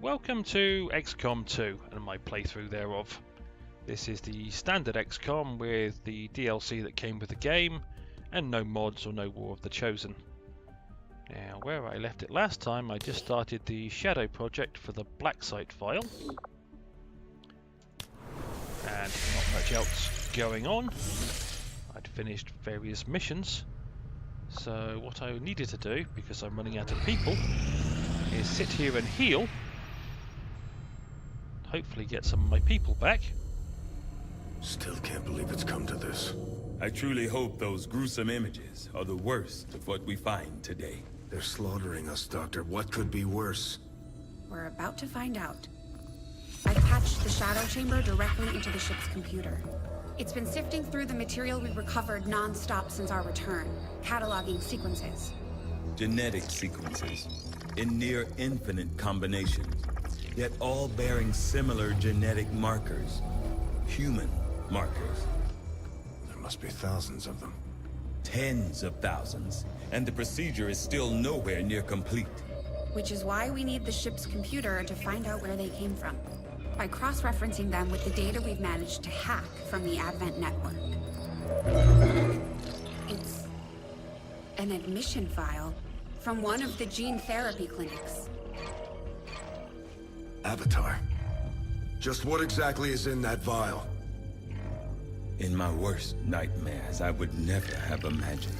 Welcome to XCOM 2 and my playthrough thereof. This is the standard XCOM with the DLC that came with the game and no mods or no War of the Chosen. Now where I left it last time, I just started the shadow project for the Blacksite Vial. And not much else going on. I'd finished various missions. So what I needed to do, because I'm running out of people, is sit here and heal. Hopefully get some of my people back. Still can't believe it's come to this. I truly hope those gruesome images are the worst of what we find today. They're slaughtering us, Doctor. What could be worse? We're about to find out. I patched the shadow chamber directly into the ship's computer. It's been sifting through the material we recovered non-stop since our return, cataloging sequences. Genetic sequences in near infinite combinations, yet all bearing similar genetic markers. Human markers. There must be thousands of them. Tens of thousands, and the procedure is still nowhere near complete. Which is why we need the ship's computer to find out where they came from, by cross-referencing them with the data we've managed to hack from the Advent network. It's an admission file from one of the gene therapy clinics. Avatar. Just what exactly is in that vial? In my worst nightmares, I would never have imagined.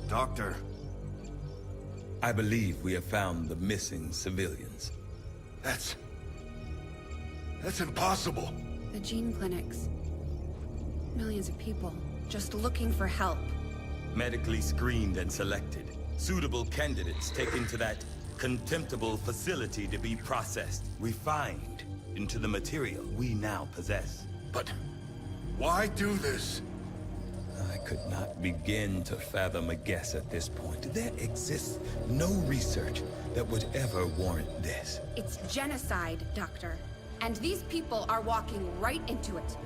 Doctor. I believe we have found the missing civilians. That's impossible. The gene clinics. Millions of people just looking for help. Medically screened and selected. Suitable candidates taken to that contemptible facility to be processed, refined into the material we now possess. But why do this? I could not begin to fathom a guess at this point. There exists no research that would ever warrant this. It's genocide, Doctor. And these people are walking right into it.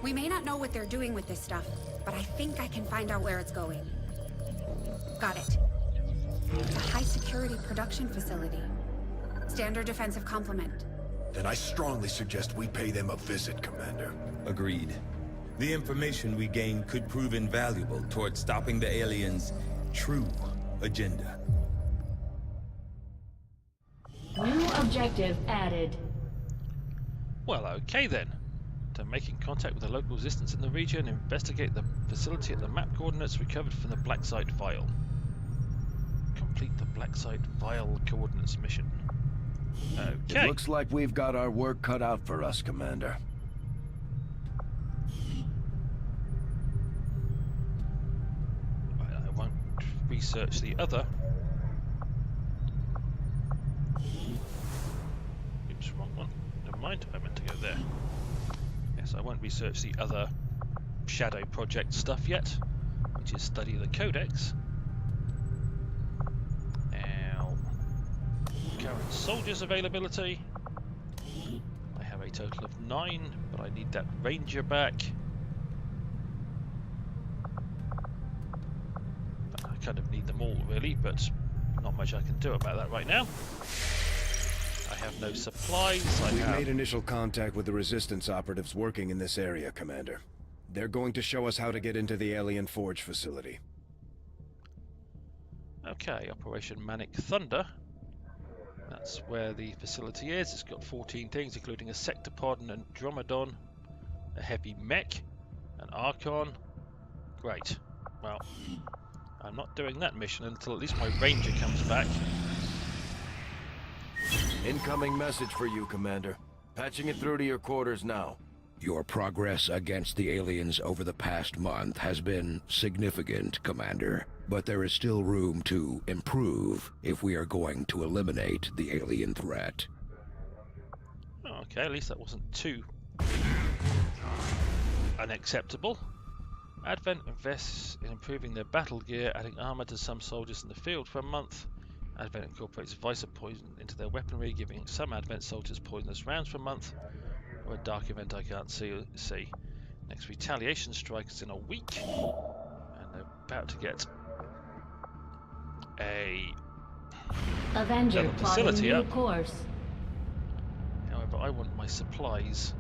We may not know what they're doing with this stuff, but I think I can find out where it's going. Got it. It's a high-security production facility. Standard defensive complement. Then I strongly suggest we pay them a visit, Commander. Agreed. The information we gain could prove invaluable towards stopping the aliens' true agenda. New objective added. Well, okay then. To making contact with the local resistance in the region, investigate the facility at the map coordinates recovered from the Blacksite Vial. Complete the Blacksite Vial coordinates mission. Okay. It looks like we've got our work cut out for us, Commander. Right, I won't research the other. Oops, wrong one. Never mind, I meant to go there. Yes, I won't research the other shadow project stuff yet, which is study the codex. Now, current soldiers availability. I have a total of 9, but I need that ranger back. I kind of need them all really, but not much I can do about that right now. I have no supplies. We've made initial contact with the Resistance operatives working in this area, Commander. They're going to show us how to get into the Alien Forge facility. Okay, Operation Manic Thunder. That's where the facility is. It's got 14 things, including a Sectopod and an Andromedon, a heavy mech, an Archon. Great. Well, I'm not doing that mission until at least my ranger comes back. Incoming message for you, Commander. Patching it through to your quarters now. Your progress against the aliens over the past month has been significant, Commander. But there is still room to improve if we are going to eliminate the alien threat. Oh, okay, at least that wasn't too unacceptable. Advent invests in improving their battle gear, adding armor to some soldiers in the field for a month. Advent incorporates visor poison into their weaponry, giving some Advent soldiers poisonous rounds for a month. Or a dark event I can't see. Next retaliation strike is in a week. And they're about to get a Avenger the plotting facility new up. course. However, I want my supplies.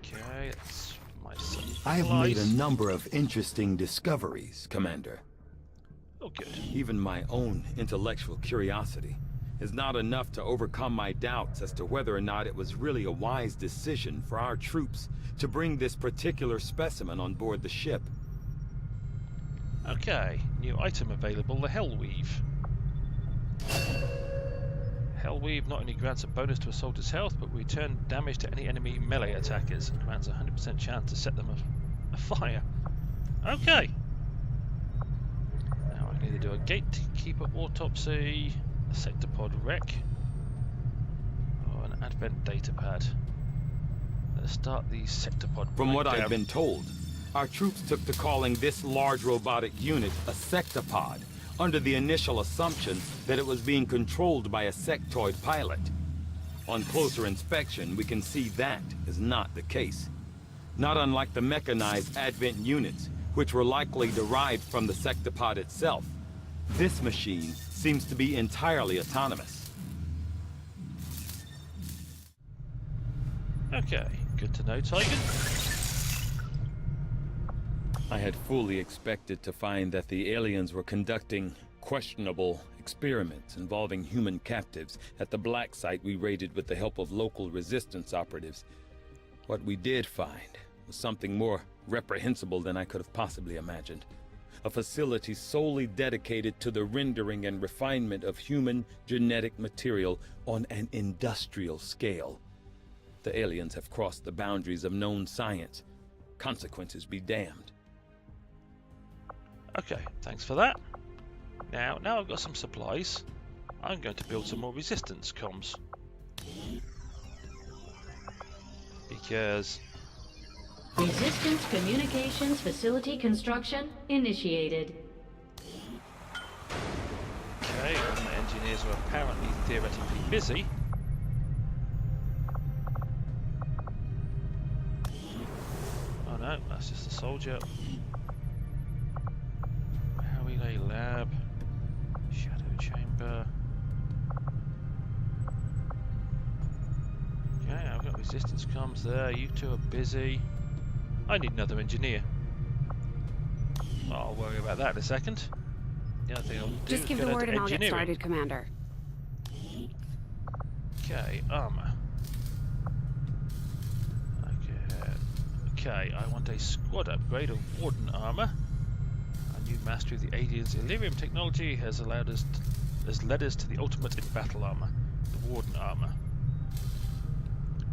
Okay, that's my supplies. I've made a number of interesting discoveries, Commander. Oh, good. Even my own intellectual curiosity is not enough to overcome my doubts as to whether or not it was really a wise decision for our troops to bring this particular specimen on board the ship. Okay, new item available, the Hellweave. Hellweave not only grants a bonus to a soldier's health, but will return damage to any enemy melee attackers and grants a 100% chance to set them afire. Okay. Now I can either do a gatekeeper autopsy, a sector pod wreck, or an advent datapad. Let's start the sector pod. From what breakdown. I've been told, our troops took to calling this large robotic unit a sectopod, under the initial assumption that it was being controlled by a sectoid pilot. On closer inspection, we can see that is not the case. Not unlike the mechanized Advent units, which were likely derived from the sectopod itself. This machine seems to be entirely autonomous. Okay, good to know, Tiger. I had fully expected to find that the aliens were conducting questionable experiments involving human captives at the Blacksite we raided with the help of local resistance operatives. What we did find was something more reprehensible than I could have possibly imagined. A facility solely dedicated to the rendering and refinement of human genetic material on an industrial scale. The aliens have crossed the boundaries of known science. Consequences be damned. Okay, thanks for that. Now I've got some supplies. I'm going to build some more resistance comms. Because Resistance communications facility construction initiated. okay, all my engineers are apparently theoretically busy. Oh no, that's just a soldier. Relay lab, shadow chamber. Okay, I've got resistance comms there. You two are busy. I need another engineer. I'll worry about that in a second. The other thing I'll do Just is give go the down word to and I'll get engineering. started, Commander. Okay, armor. Okay, I want a squad upgrade of Warden armor. A new mastery of the aliens' Illyrium technology has led us to the ultimate in battle armor, the Warden armor.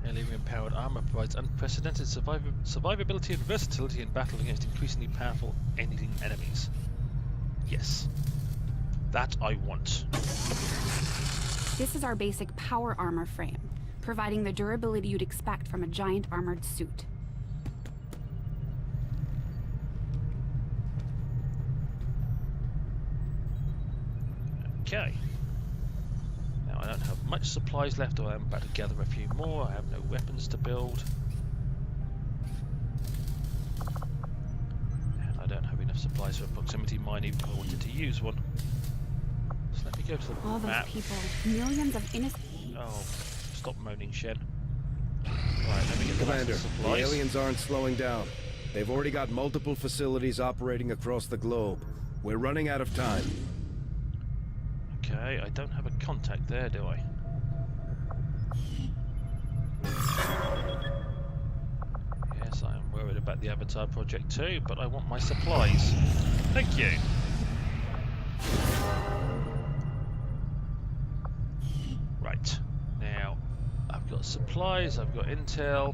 Illyrium-powered armor provides unprecedented survivability and versatility in battle against increasingly powerful alien enemies. Yes, that I want. This is our basic power armor frame, providing the durability you'd expect from a giant armored suit. Okay. Now I don't have much supplies left, or I'm about to gather a few more. I have no weapons to build. And I don't have enough supplies for a proximity mine, even if I wanted to use one. So let me go to the All those map. people, millions of innocent... Oh, stop moaning, Shen. Right, let me get the last of Commander, the the supplies. aliens aren't slowing down. They've already got multiple facilities operating across the globe. We're running out of time. Okay, I don't have a contact there, do I? Yes, I am worried about the Avatar project too, but I want my supplies. Thank you. Right, now I've got supplies, I've got intel.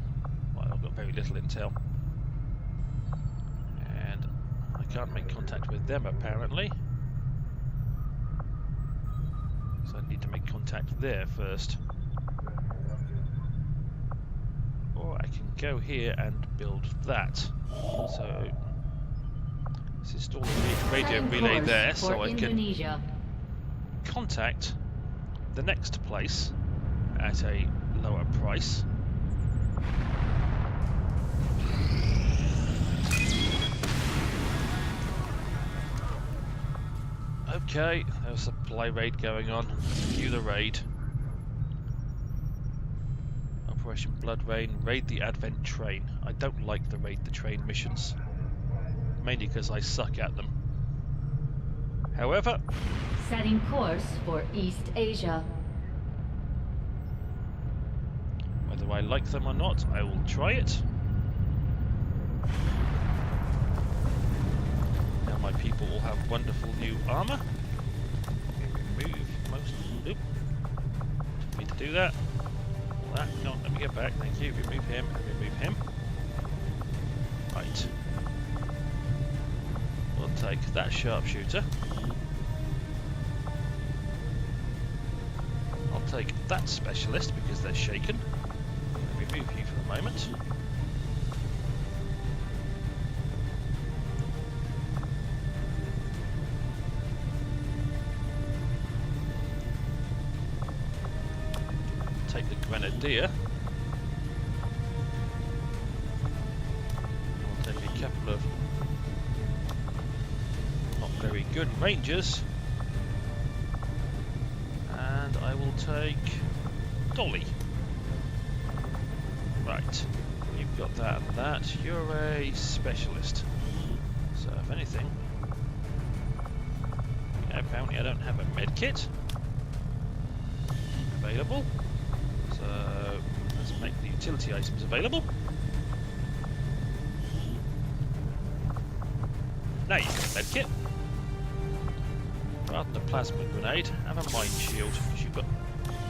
Well, I've got very little intel. And I can't make contact with them apparently. So I need to make contact there first. Or I can go here and build that. So let's install a radio Setting relay course there for so I can Indonesia. contact the next place at a lower price. Okay, there's a supply raid going on. View the raid. Operation Blood Rain, raid the Advent train. I don't like the raid the train missions. Mainly because I suck at them. However, Setting course for East Asia. whether I like them or not, I will try it. Now my people will have wonderful new armor. Remove most... Nope. Didn't mean to do that. That, no, let me get back, thank you. Remove him, and remove him. Right. We'll take that sharpshooter. I'll take that specialist because they're shaken. I'll remove you for the moment. Take the grenadier. I'll take a couple of not very good rangers. And I will take Dolly. Right, you've got that and that. You're a specialist. So if anything, apparently I don't have a med kit available. So let's make the utility items available. Now you get a med kit. Rather than a plasma grenade, have a mind shield, because you've got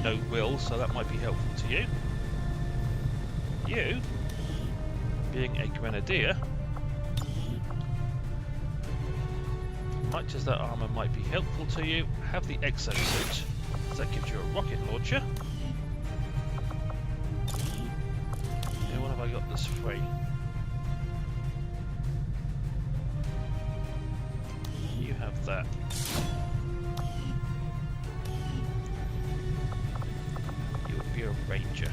no will, so that might be helpful to you. You, being a grenadier, much as that armor might be helpful to you, have the exosuit, because that gives you a rocket launcher. Now what have I got that's free? You have that. You would be a ranger.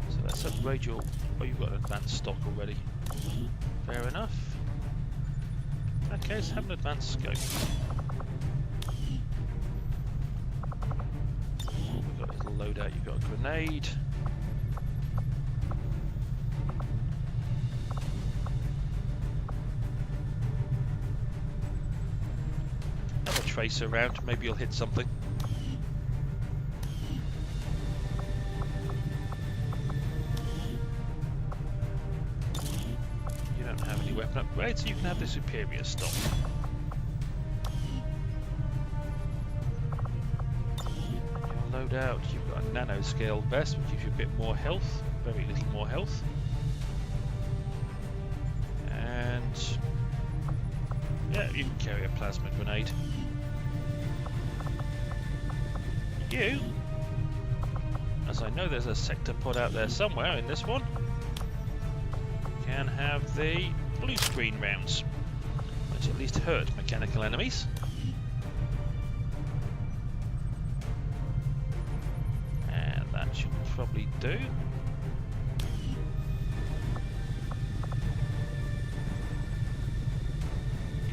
So let's upgrade your... Oh, you've got an advanced stock already. Fair enough. Okay, let's have an advanced scope. We've got a little loadout, you've got a grenade. Have a tracer around, maybe you'll hit something. You don't have any weapon upgrades, so you can have the superior stock. Your loadout, you've got a nanoscale vest, which gives you a bit more health, very little more health. And yeah, you can carry a plasma grenade. You, as I know there's a sector pod out there somewhere in this one, can have the blue screen rounds, which at least hurt mechanical enemies. And that should probably do.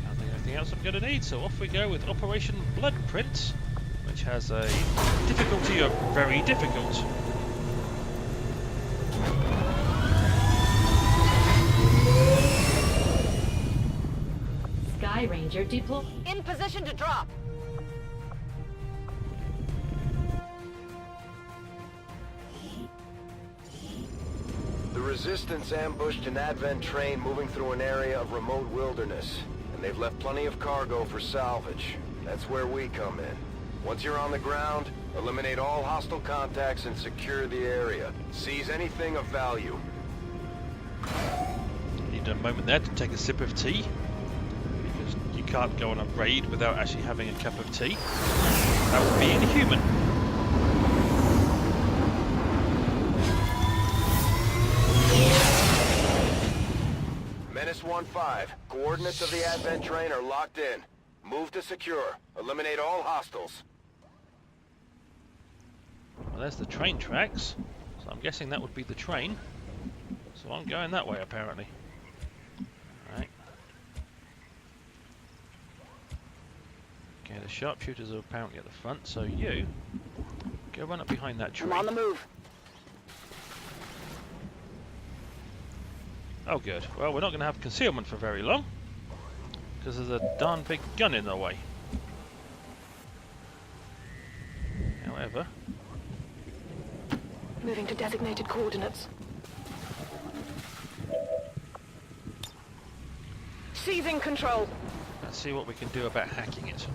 Can't think of anything else I'm going to need, so off we go with Operation Bloodprint, which has a difficulty of very difficult. Sky Ranger deploy. In position to drop. The Resistance ambushed an Advent train moving through an area of remote wilderness, and they've left plenty of cargo for salvage. That's where we come in. Once you're on the ground, eliminate all hostile contacts and secure the area. Seize anything of value. Need a moment there to take a sip of tea, because you can't go on a raid without actually having a cup of tea. That would be inhuman. Menace 1-5. Coordinates of the Advent train are locked in. Move to secure. Eliminate all hostiles. Well, there's the train tracks, so I'm guessing that would be the train. So I'm going that way, apparently. Alright. the sharpshooters are apparently at the front, so you go run up behind that tree. I'm on the move. Oh good. Well, we're not going to have concealment for very long, because there's a darn big gun in the way. However... Moving to designated coordinates. Seizing control. Let's see what we can do about hacking it.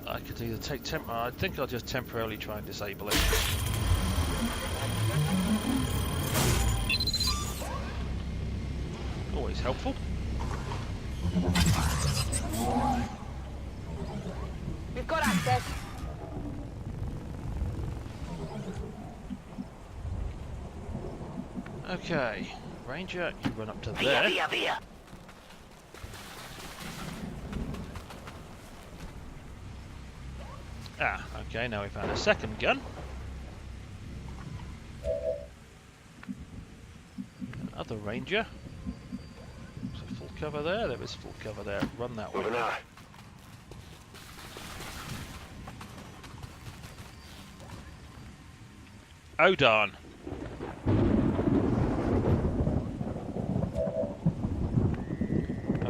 I could either take I think I'll just temporarily try and disable it. Always helpful. We've got access. Okay, Ranger, you run up to there. Via. Ah, okay, now we found a second gun. Another Ranger. So full cover there, there is full cover there. Run that way. Moving on. Oh darn.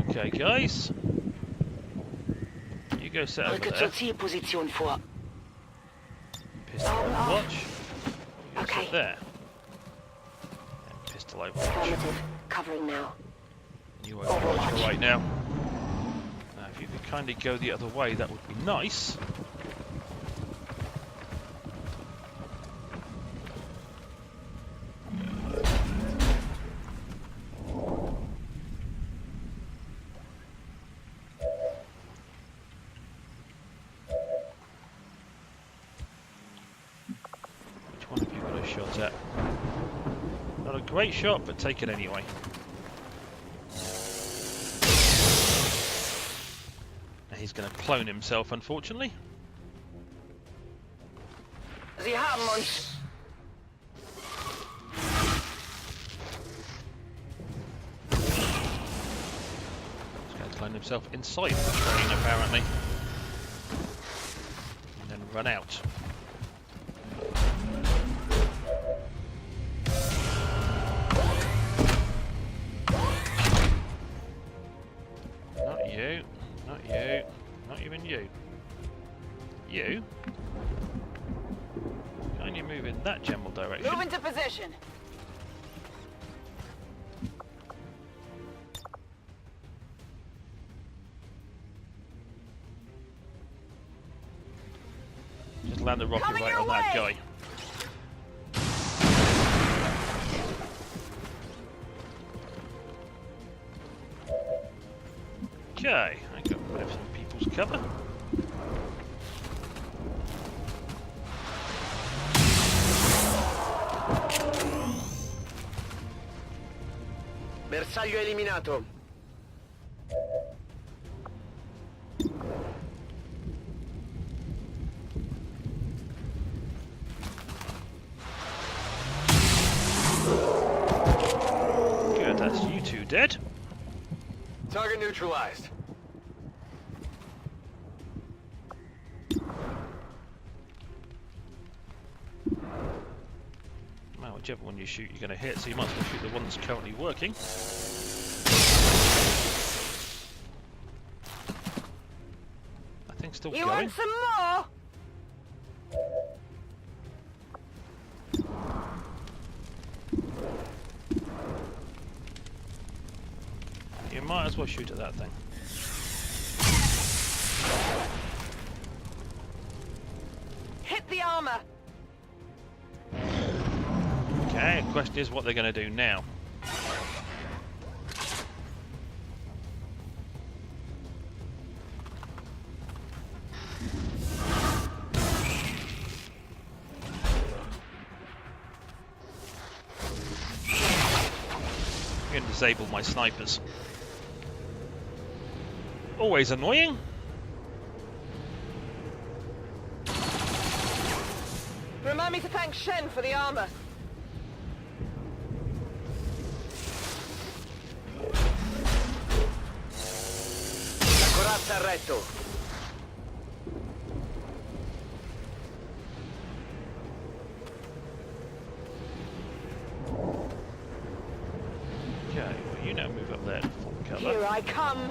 Okay guys. You go set over there. Zielposition vor. Pistol overwatch. You Okay. sit there. And pistol overwatch. Affirmative. Covering now. You overwatch right now. Now if you could kindly go the other way, that would be nice. Shot at. Not a great shot, but take it anyway. And he's going to clone himself, unfortunately. Sie haben uns. He's going to clone himself inside the train, apparently. And then run out. Not even you. You? Can you move in that general direction? Move into position. Just land the rocket right on that guy. Okay, I got rid of some people's cover. Bersaglio eliminato. Good, that's you two dead. Target neutralized. Well, whichever one you shoot, you're going to hit, so you might as well shoot the one that's currently working. That thing's still You going. want some more? You might as well shoot at that thing. Hit the armor. Okay, the question is what they're going to do now. I'm going to disable my snipers. Always annoying. Remind me to thank Shen for the armor. Sta retto. Okay, well you now move up there to full cover. Here I come.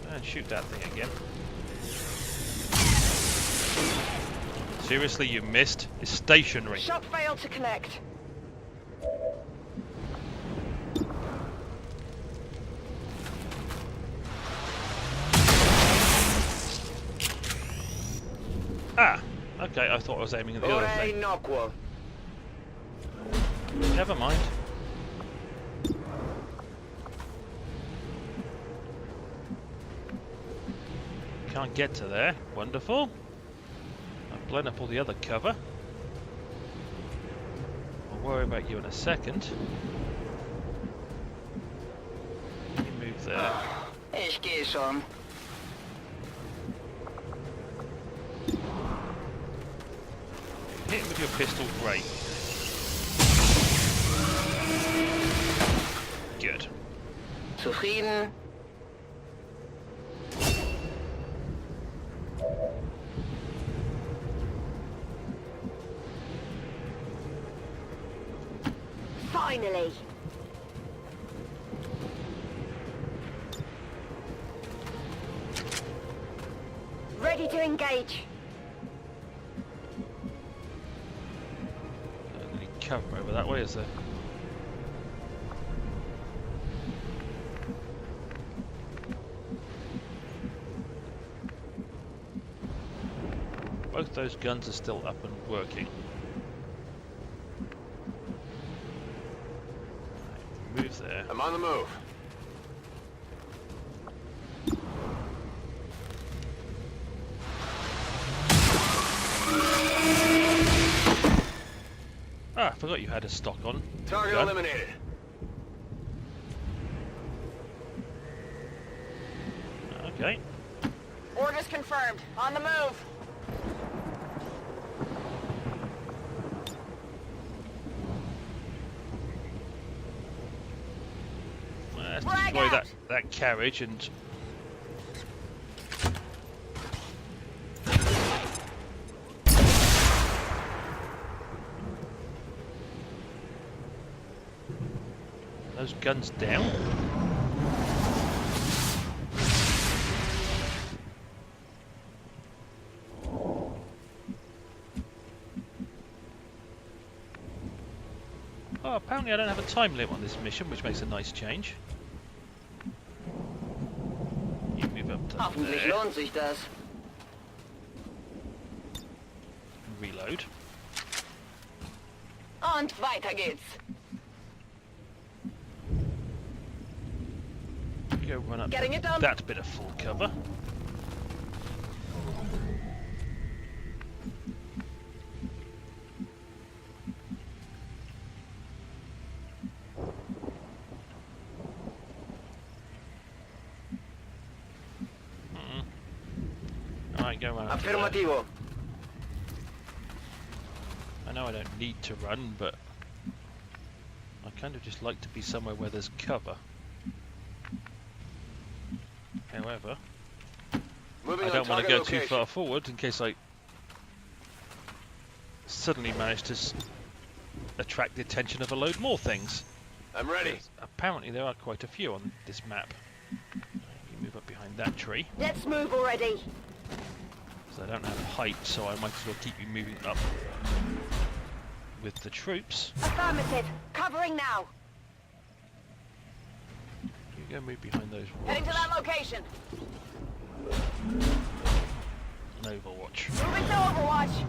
And shoot that thing again. Seriously, you missed? It's stationary. Shot failed to connect. Ah! Okay, I thought I was aiming at the other Ora è thing. innocuo. Never mind. Can't get to there. Wonderful. I've blown up all the other cover. I'll worry about you in a second. You move there. Ich gehe schon. Hit him with your pistol, great. Good. Zufrieden? Finally. Ready to engage. Any cover over that way, is there? Both those guns are still up and working. Right, move there. I'm on the move. Ah, I forgot you had a stock on. Target Gun. eliminated. Okay. Orders confirmed. On the move. Let's Frag destroy out. that carriage and those guns down. Oh, apparently I don't have a time limit on this mission, which makes a nice change. You move up to Hoffentlich there. lohnt sich das. Reload. Und weiter geht's. You go run up Getting it done. that bit of full cover. Alright, go run up to there. Affirmativo. I know I don't need to run, but I kind of just like to be somewhere where there's cover. However, Moving I on don't want to target go location. too far forward in case I suddenly manage to attract the attention of a load more things. I'm ready. Because apparently there are quite a few on this map. You move up behind that tree. Let's move already. So I don't have height, so I might as well keep you moving up with the troops. Affirmative. Covering now. You go move behind those Heading to rocks. that location. An Overwatch. Moving to Overwatch.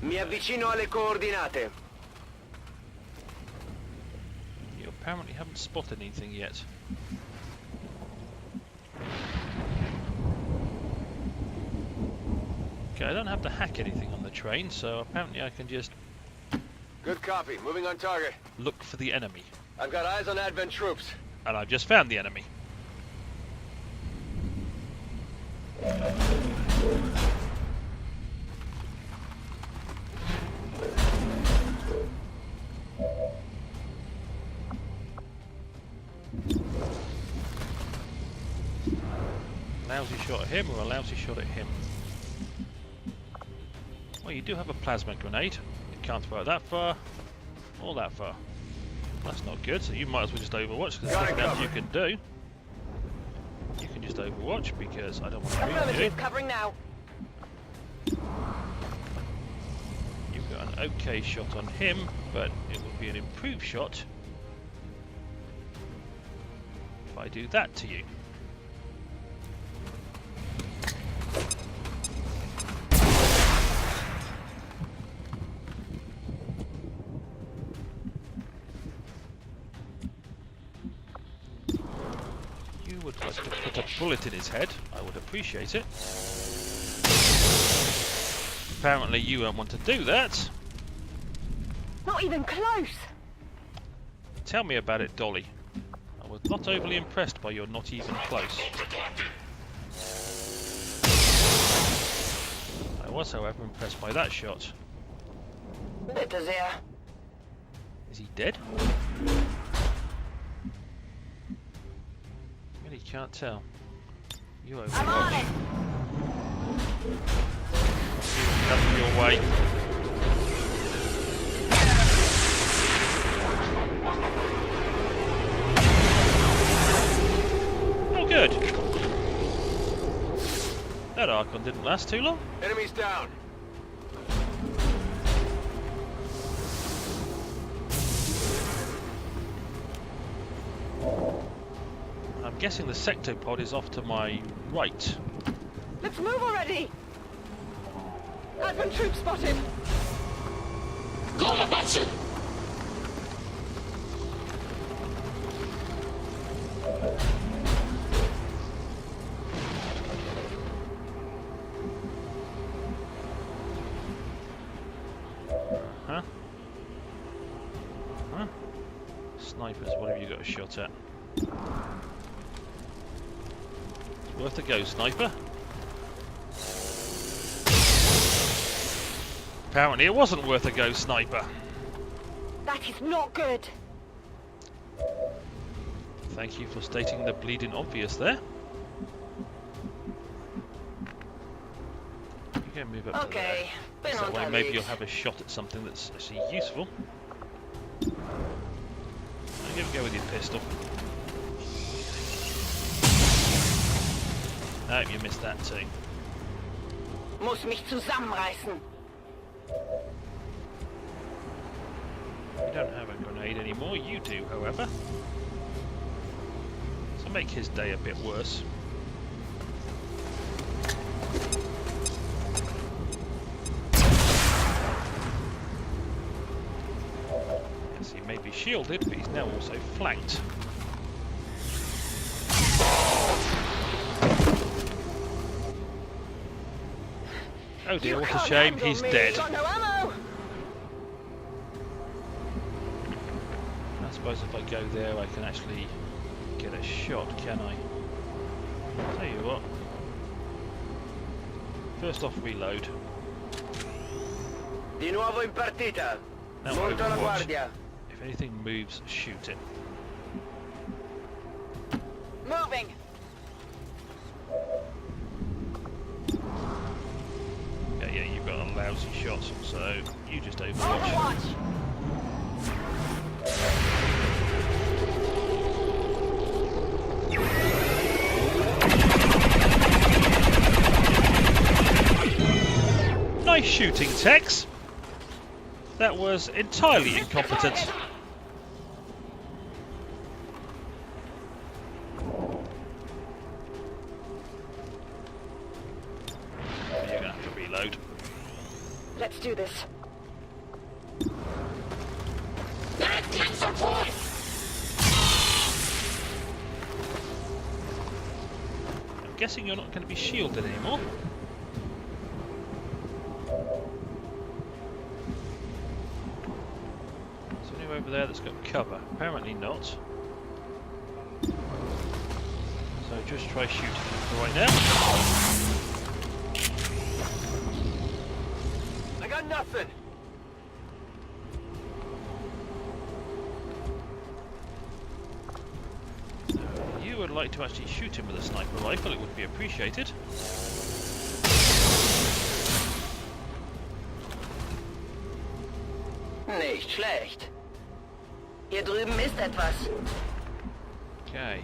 Mi avvicino alle coordinate. You apparently haven't spotted anything yet. Okay, I don't have to hack anything on the train, so apparently I can just Good copy. Moving on target. look for the enemy. I've got eyes on Advent troops. And I've just found the enemy. Lousy shot at him or a lousy shot at him? Well, you do have a plasma grenade. You can't throw it that far or that far. That's not good, so you might as well just overwatch because there's nothing else you can do. You can just overwatch because I don't want to move you. Affirmative, covering now. You've got an okay shot on him, but it would be an improved shot if I do that to you. You would like to put a bullet in his head, I would appreciate it. Apparently you don't want to do that. Not even close. Tell me about it, Dolly. I was not overly impressed by your not even close. I was, however, impressed by that shot. Bitte sehr. Is he dead? Really can't tell. You I'm on overwatch. it. Coming your way. Oh, good. That Archon didn't last too long. Enemies down. I'm guessing the sectopod is off to my right. Let's move already. Advent troop spotted. Huh? Huh? Snipers, what have you got a shot at? It's worth a go, sniper. Apparently it wasn't worth a go, sniper. That is not good. Thank you for stating the bleeding obvious there. You can move up Okay, to there. been So on that way the maybe lead. you'll have a shot at something that's actually useful. I'll give it a go with your pistol. No, you missed that too. Muss mich zusammenreißen. You don't have a grenade anymore, you do, however. So make his day a bit worse. Yes, he may be shielded, but he's now also flanked. Oh dear, You what a can't shame, handle he's me. dead. Got no ammo. I suppose if I go there I can actually get a shot, can I? Tell you what. First off, reload. Di nuovo in partita. Now Molto alla overwatch. guardia. If anything moves, shoot it. Moving. Yeah, you've got a lousy shot, so you just overwatch. Overwatch. Nice shooting, Tex. That was entirely incompetent. You're gonna have to reload. Let's do this. I'm guessing you're not going to be shielded anymore. Is there anyone over there that's got cover? Apparently not. So just try shooting for right now. nothing. If you would like to actually shoot him with a sniper rifle, it would be appreciated. Nicht schlecht. Hier drüben ist etwas. Okay.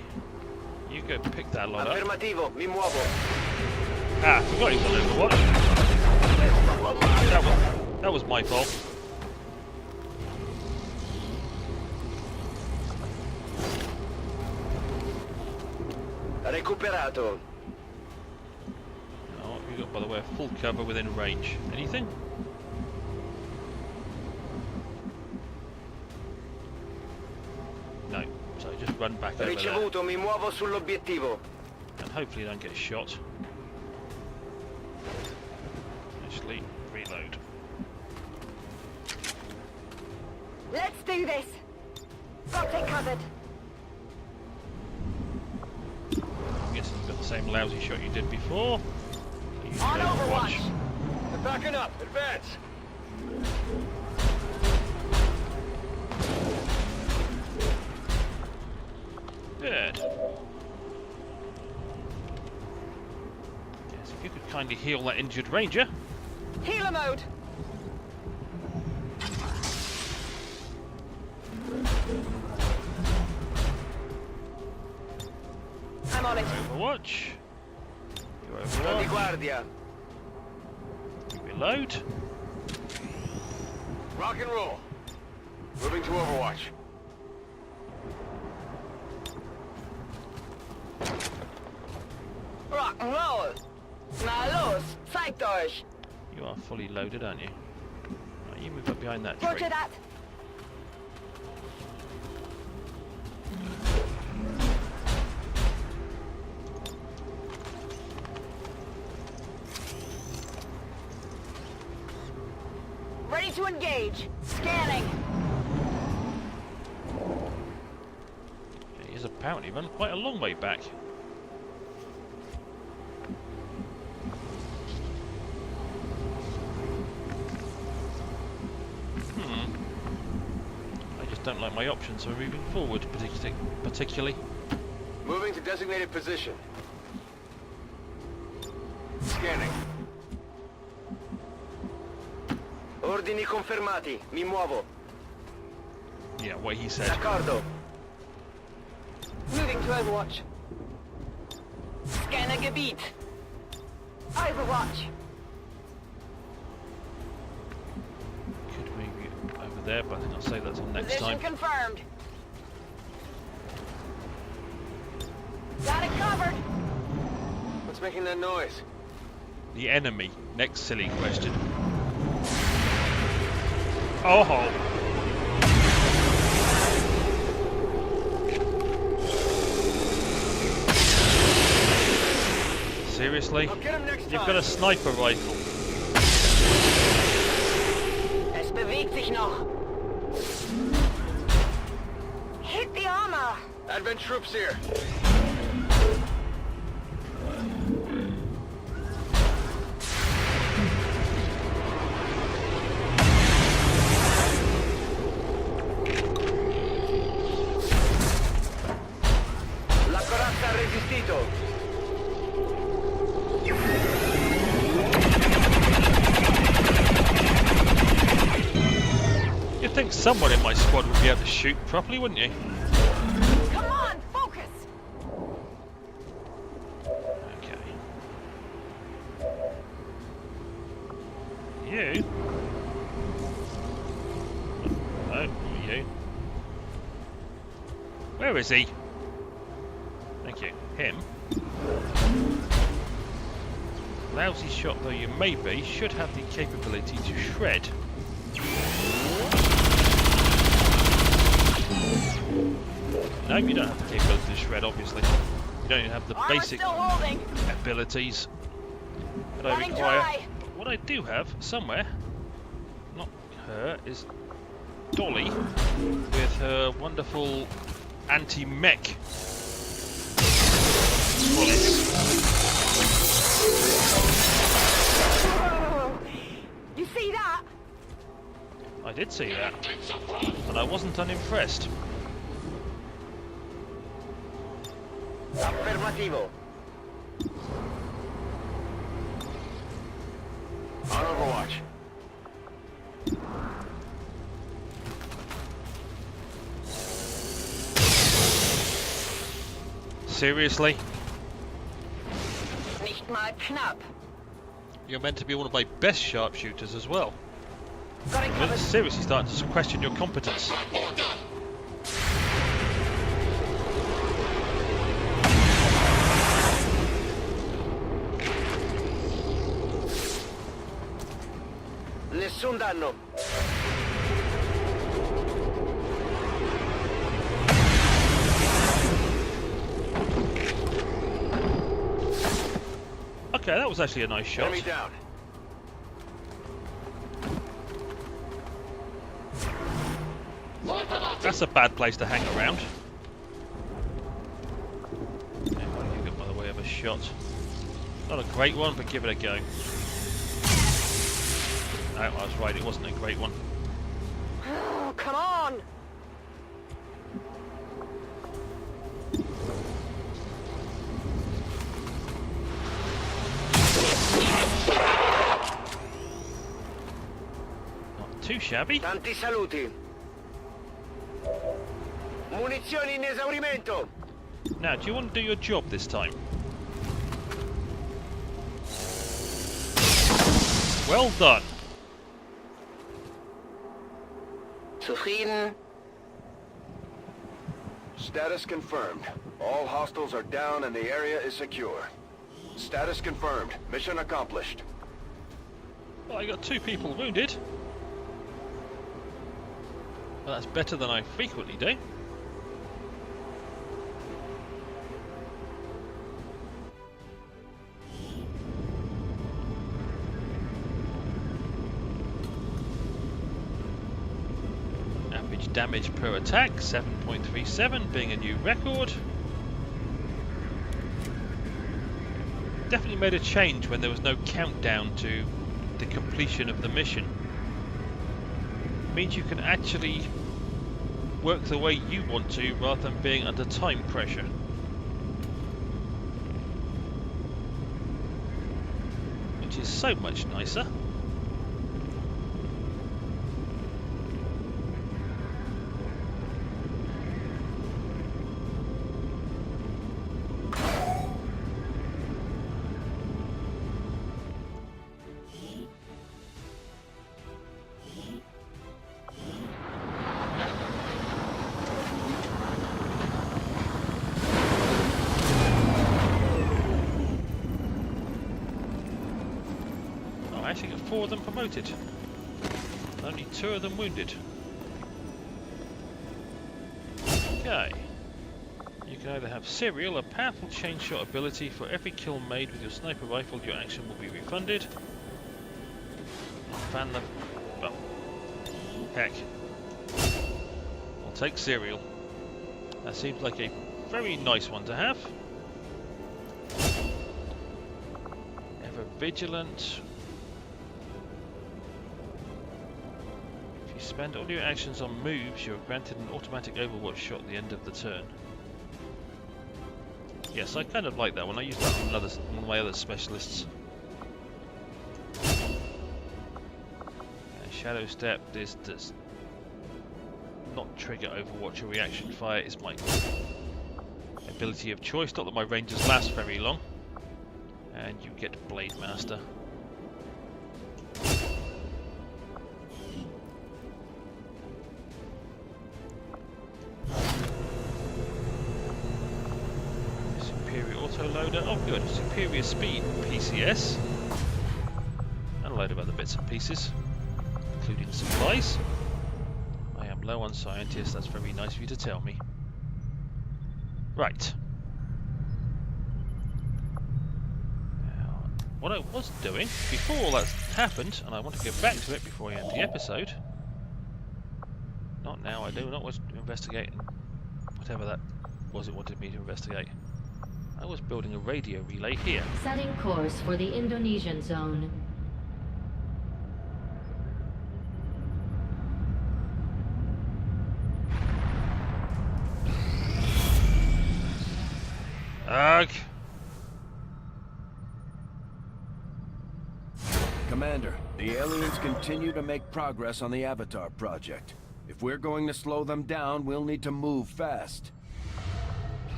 You go pick that lot up. Affirmativo, mi muovo. Ah, forgot he's on Overwatch. That was my fault. Recuperato. Oh, you got, by the way, a full cover within range. Anything? No. So just run back over there. Ricevuto, mi muovo sull'obiettivo. And hopefully you don't get shot. Actually, reload. Let's do this. Got it covered. I'm guessing you've got the same lousy shot you did before. So you On should Overwatch. They're backing up. Advance. Good. Yes, if you could kindly heal that injured ranger. Healer mode. I'm on it. Overwatch. You Di Overwatch. guardia. You reload. Rock and roll. Moving to Overwatch. Rock and roll. Na los, zeigt euch. You are fully loaded, aren't you? Right, you move up behind that Roger tree. that. Ready to engage. Scanning. He is apparently run quite a long way back. I just don't like my options for moving forward, particularly. Moving to designated position. Scanning. Ordini confermati. Mi muovo. Yeah, what he said. D'accordo. Moving to Overwatch. Scanner Gebiet. Overwatch. Could move you over there, but I think I'll save that till next Position time. confirmed. Got it covered. What's making that noise? The enemy. Next silly question. Oh! Seriously? I'll get him next You've time. got a sniper rifle. Es bewegt sich noch. Hit the armor. Advent troops here. La corazza ha resistito. You'd think someone in my squad would be able to shoot properly, wouldn't you? Come on, focus. Okay. You? Oh, you. Where is he? Thank you. Him. Lousy shot though you may be, should have the capability to shred. No, you don't have the capability to shred, obviously. You don't even have the Armor basic still holding. abilities that I Running require. dry. But what I do have somewhere, not her, is Dolly with her wonderful anti-mech bullets. Whoa. You see that? did see that, and I wasn't unimpressed. Affirmativo. On Overwatch. Seriously? Nicht mal knapp. You're meant to be one of my best sharpshooters as well. Got it I'm covered. seriously starting to question your competence. Nessun danno. Okay, that was actually a nice shot. Enemy down. That's a bad place to hang around. Yeah, what have you got by the way of a shot? Not a great one, but give it a go. No, I was right, it wasn't a great one. Oh, come on! Not too shabby. Tanti saluti. Munizioni in esaurimento. Now, do you want to do your job this time? Well done. Zufrieden. Status confirmed. All hostiles are down and the area is secure. Status confirmed. Mission accomplished. Well, I got 2 people wounded. Well, that's better than I frequently do. Average damage per attack, 7.37, being a new record. Definitely made a change when there was no countdown to the completion of the mission. Means you can actually work the way you want to rather than being under time pressure. Which is so much nicer. I actually got 4 of them promoted. Only 2 of them wounded. Okay. You can either have Serial, a powerful chain shot ability. For every kill made with your sniper rifle, your action will be refunded. Fan the... well, heck. I'll take Serial. That seems like a very nice one to have. Ever vigilant. Spend all your actions on moves, you're granted an automatic overwatch shot at the end of the turn. Yes, I kind of like that one. I use that on one of my other specialists. Shadow Step, this does not trigger overwatch or reaction fire. It's my ability of choice. Not that my ranges last very long. And you get Blade Master. Loader. Oh good, superior speed PCS and a load of other bits and pieces, including supplies. I am low on scientists, that's very nice of you to tell me. Right. Now, what I was doing before all that happened, and I want to go back to it before I end the episode. Not now, I do not want to investigate whatever that was it wanted me to investigate. I was building a radio relay here. Setting course for the Indonesian zone. CASysprog. Commander, the aliens continue to make progress on the Avatar project. If we're going to slow them down, we'll need to move fast.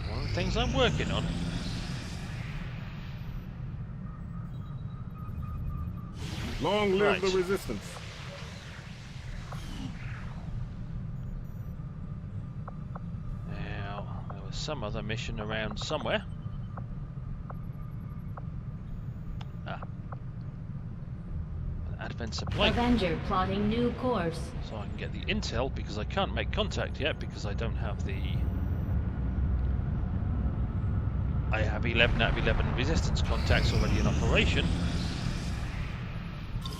One of the things I'm working on. Long live Right. the Resistance. Now, there was some other mission around somewhere. Ah. An Advent supply. Avenger plotting new course. So I can get the intel, because I can't make contact yet because I don't have the... I have 11 out of 11 resistance contacts already in operation.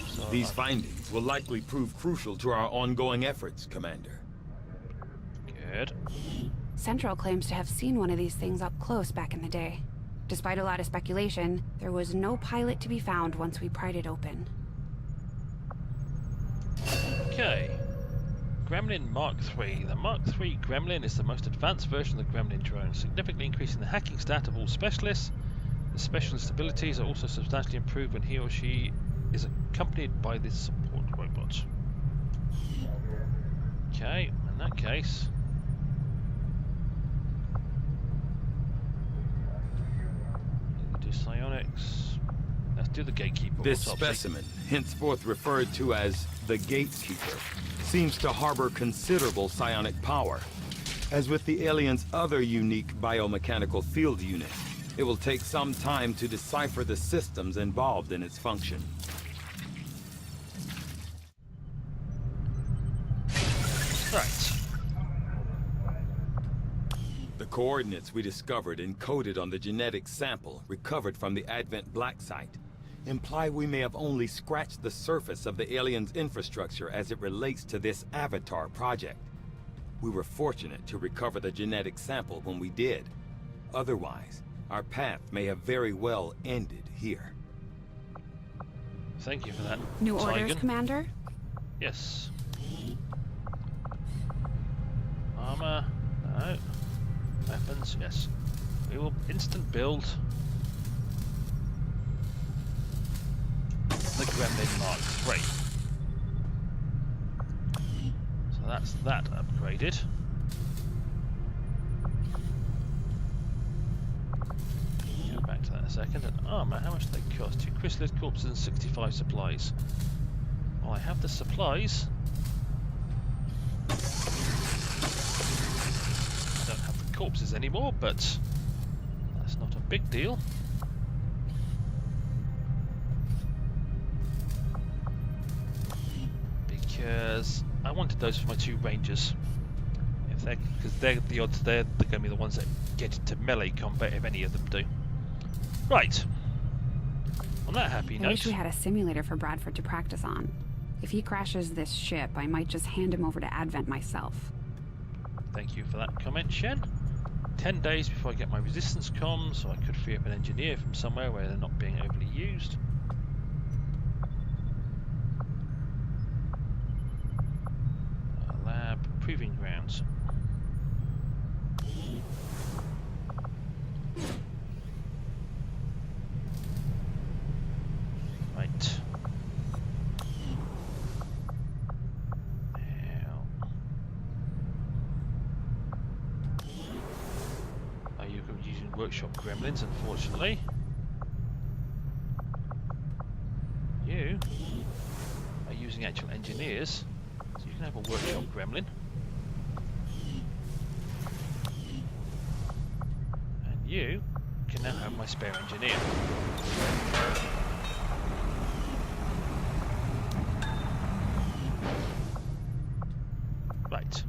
So These findings will likely prove crucial to our ongoing efforts, Commander. Good. Central claims to have seen one of these things up close back in the day. Despite a lot of speculation, there was no pilot to be found once we pried it open. Okay. Gremlin Mark III. The Mark III Gremlin is the most advanced version of the Gremlin drone, significantly increasing the hacking stat of all specialists. The specialist abilities are also substantially improved when he or she is accompanied by this support robot. Okay, in that case... do psionics. Let's do the Gatekeeper. This autopsy. specimen, henceforth referred to as the Gatekeeper, seems to harbor considerable psionic power. As with the alien's other unique biomechanical field unit, it will take some time to decipher the systems involved in its function. Right. The coordinates we discovered encoded on the genetic sample recovered from the Advent Blacksite imply we may have only scratched the surface of the alien's infrastructure as it relates to this Avatar project. We were fortunate to recover the genetic sample when we did. Otherwise, our path may have very well ended here. Thank you for that. New orders, Tygan. Commander? Yes. Armor. No. Weapons. Yes. We will instant build the Gremlin Mark III. So that's that upgraded. Go back to that in a second. And armor, how much do they cost? 2 chrysalid corpses and 65 supplies. Well, I have the supplies. I don't have the corpses anymore, but that's not a big deal. Because I wanted those for my 2 rangers. Because they're the odds, they're going to be the ones that get into melee combat if any of them do. Right. On that happy I note. wish we had a simulator for Bradford to practice on. If he crashes this ship, I might just hand him over to Advent myself. Thank you for that comment, Shen. 10 days before I get my resistance comms, so I could free up an engineer from somewhere where they're not being overly used. Lab, proving grounds. Right. Now. Are you using workshop gremlins, unfortunately? You are using actual engineers, so you can have a workshop gremlin. And you can now have my spare engineer. Right.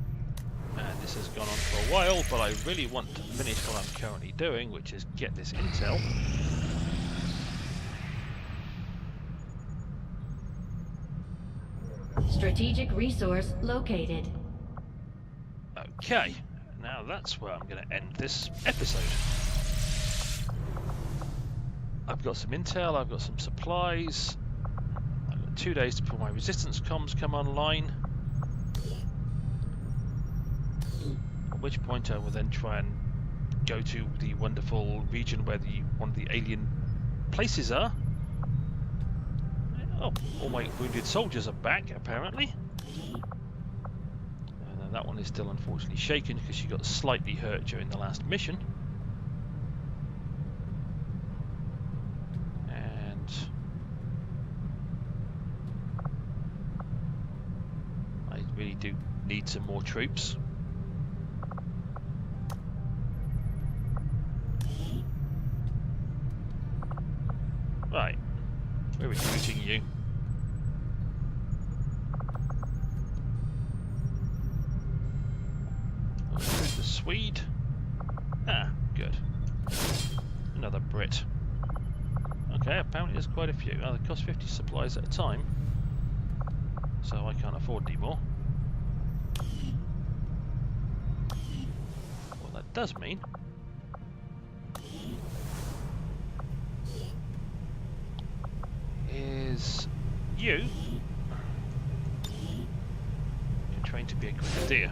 And this has gone on for a while, but I really want to finish what I'm currently doing, which is get this intel. Strategic resource located. Okay, now that's where I'm going to end this episode. I've got some intel, I've got some supplies. I've got 2 days before my resistance comms come online. At which point I will then try and go to the wonderful region where one of the alien places are. Oh, all my wounded soldiers are back, apparently. And that one is still unfortunately shaken because she got slightly hurt during the last mission. And I really do need some more troops. Right, we're recruiting you. Recruit the Swede. Ah, good. Another Brit. Okay, apparently there's quite a few. Oh, they cost 50 supplies at a time, so I can't afford any more. What that does mean is you're trained to be a grenadier.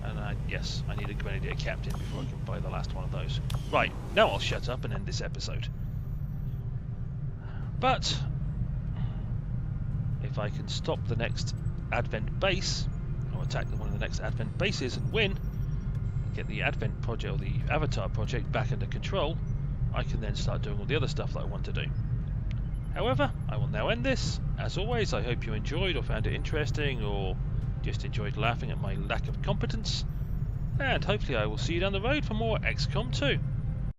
And yes, I need a grenadier captain before I can buy the last one of those. Right, now I'll shut up and end this episode. But if I can stop the next Advent base, or attack one of the next Advent bases and win, get the Advent project or the Avatar project back under control, I can then start doing all the other stuff that I want to do. However, I will now end this. As always, I hope you enjoyed or found it interesting, or just enjoyed laughing at my lack of competence, and hopefully I will see you down the road for more XCOM 2.